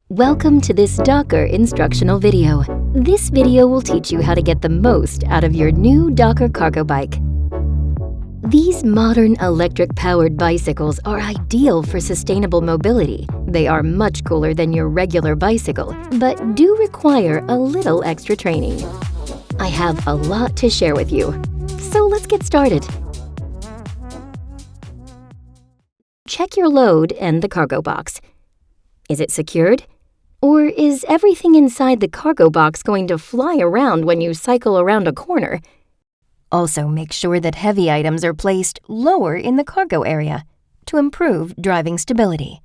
Welcome to this DOCKR instructional video. This video will teach you how to get the most out of your new DOCKR cargo bike. These modern electric-powered bicycles are ideal for sustainable mobility. They are much cooler than your regular bicycle, but do require a little extra training. I have a lot to share with you, so let's get started. Check your load and the cargo box. Is it secured? Or is everything inside the cargo box going to fly around when you cycle around a corner? Also, make sure that heavy items are placed lower in the cargo area to improve driving stability.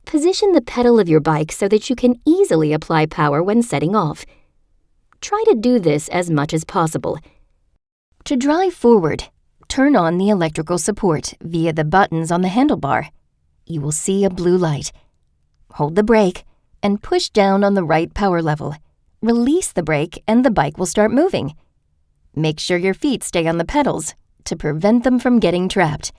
Position the pedal of your bike so that you can easily apply power when setting off. Try to do this as much as possible. To drive forward, turn on the electrical support via the buttons on the handlebar. You will see a blue light. Hold the brake and push down on the right power level. Release the brake and the bike will start moving. Make sure your feet stay on the pedals to prevent them from getting trapped.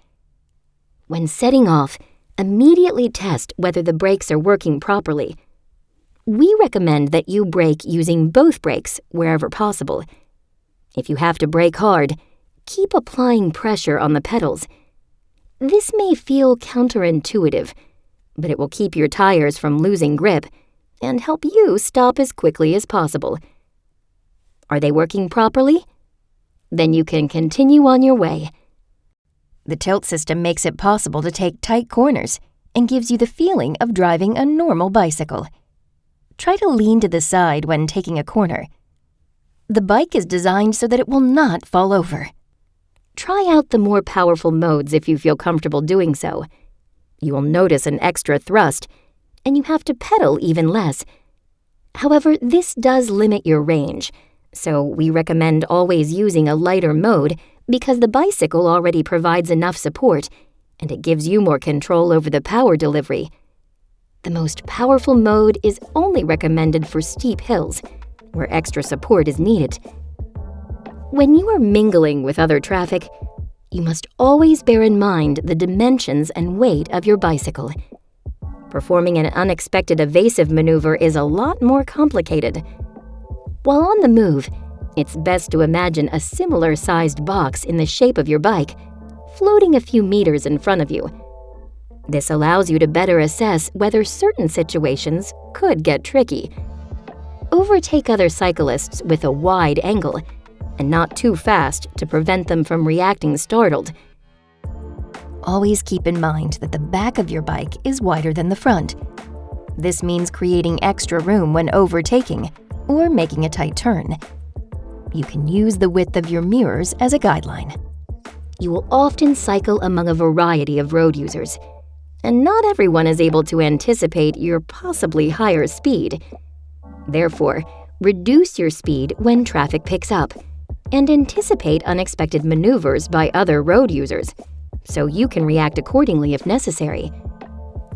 When setting off, immediately test whether the brakes are working properly. We recommend that you brake using both brakes wherever possible. If you have to brake hard, keep applying pressure on the pedals. This may feel counterintuitive, but it will keep your tires from losing grip and help you stop as quickly as possible. Are they working properly? Then you can continue on your way. The tilt system makes it possible to take tight corners and gives you the feeling of driving a normal bicycle. Try to lean to the side when taking a corner. The bike is designed so that it will not fall over. Try out the more powerful modes if you feel comfortable doing so. You will notice an extra thrust, and you have to pedal even less. However, this does limit your range, so we recommend always using a lighter mode because the bicycle already provides enough support, and it gives you more control over the power delivery. The most powerful mode is only recommended for steep hills, where extra support is needed. When you are mingling with other traffic, you must always bear in mind the dimensions and weight of your bicycle. Performing an unexpected evasive maneuver is a lot more complicated. While on the move, it's best to imagine a similar-sized box in the shape of your bike, floating a few meters in front of you. This allows you to better assess whether certain situations could get tricky. Overtake other cyclists with a wide angle, and not too fast to prevent them from reacting startled. Always keep in mind that the back of your bike is wider than the front. This means creating extra room when overtaking or making a tight turn. You can use the width of your mirrors as a guideline. You will often cycle among a variety of road users, and not everyone is able to anticipate your possibly higher speed. Therefore, reduce your speed when traffic picks up, and anticipate unexpected maneuvers by other road users, so you can react accordingly if necessary.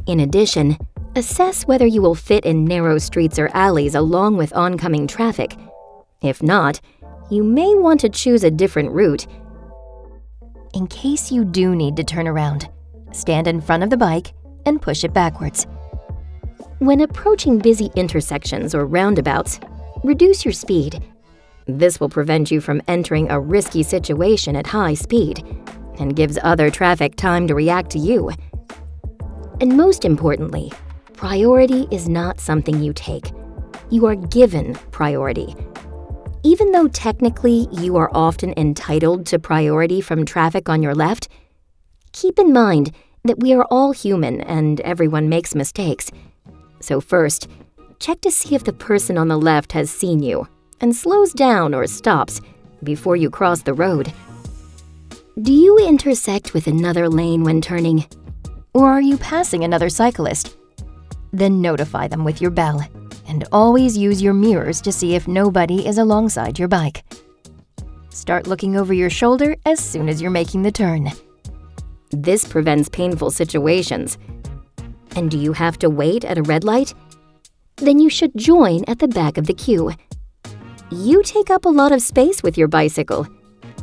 In addition, assess whether you will fit in narrow streets or alleys along with oncoming traffic. If not, you may want to choose a different route. In case you do need to turn around, stand in front of the bike and push it backwards. When approaching busy intersections or roundabouts, reduce your speed. This will prevent you from entering a risky situation at high speed and gives other traffic time to react to you. And most importantly, priority is not something you take. You are given priority. Even though technically you are often entitled to priority from traffic on your left, keep in mind that we are all human and everyone makes mistakes. So first, check to see if the person on the left has seen you and slows down or stops before you cross the road. Do you intersect with another lane when turning? Or are you passing another cyclist? Then notify them with your bell, and always use your mirrors to see if nobody is alongside your bike. Start looking over your shoulder as soon as you're making the turn. This prevents painful situations. And do you have to wait at a red light? Then you should join at the back of the queue. You take up a lot of space with your bicycle,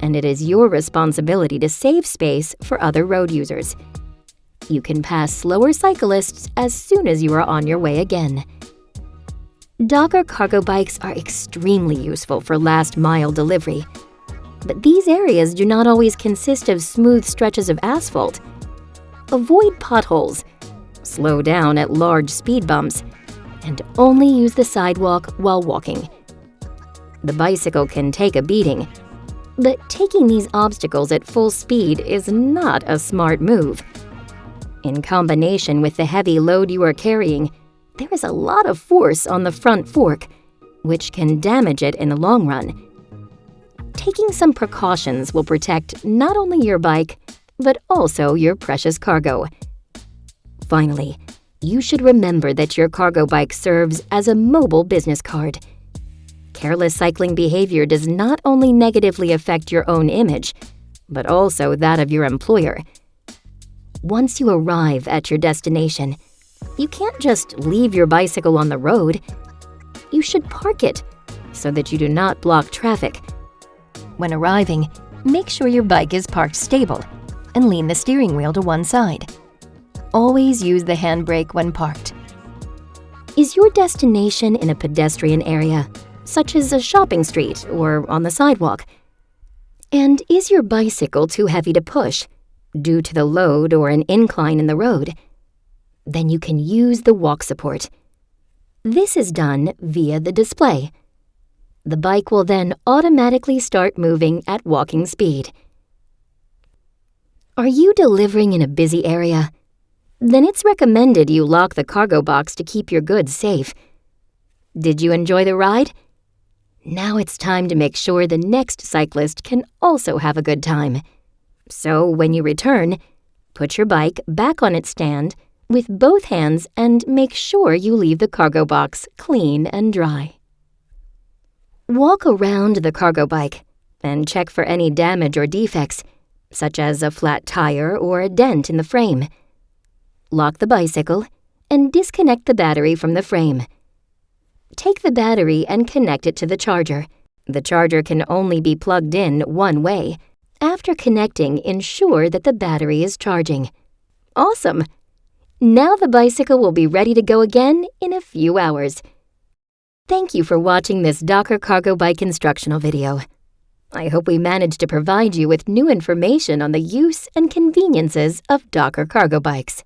and it is your responsibility to save space for other road users. You can pass slower cyclists as soon as you are on your way again. DOCKR cargo bikes are extremely useful for last-mile delivery. But these areas do not always consist of smooth stretches of asphalt. Avoid potholes, slow down at large speed bumps, and only use the sidewalk while walking. The bicycle can take a beating, but taking these obstacles at full speed is not a smart move. In combination with the heavy load you are carrying, there is a lot of force on the front fork, which can damage it in the long run. Taking some precautions will protect not only your bike, but also your precious cargo. Finally, you should remember that your cargo bike serves as a mobile business card. Careless cycling behavior does not only negatively affect your own image, but also that of your employer. Once you arrive at your destination, you can't just leave your bicycle on the road. You should park it so that you do not block traffic. When arriving, make sure your bike is parked stable and lean the steering wheel to one side. Always use the handbrake when parked. Is your destination in a pedestrian area, such as a shopping street or on the sidewalk? And is your bicycle too heavy to push, due to the load or an incline in the road? Then you can use the walk support. This is done via the display. The bike will then automatically start moving at walking speed. Are you delivering in a busy area? Then it's recommended you lock the cargo box to keep your goods safe. Did you enjoy the ride? Now it's time to make sure the next cyclist can also have a good time. So when you return, put your bike back on its stand with both hands and make sure you leave the cargo box clean and dry. Walk around the cargo bike and check for any damage or defects, such as a flat tire or a dent in the frame. Lock the bicycle and disconnect the battery from the frame. Take the battery and connect it to the charger. The charger can only be plugged in one way. After connecting, ensure that the battery is charging. Awesome! Now the bicycle will be ready to go again in a few hours. Thank you for watching this DOCKR cargo bike instructional video. I hope we managed to provide you with new information on the use and conveniences of DOCKR cargo bikes.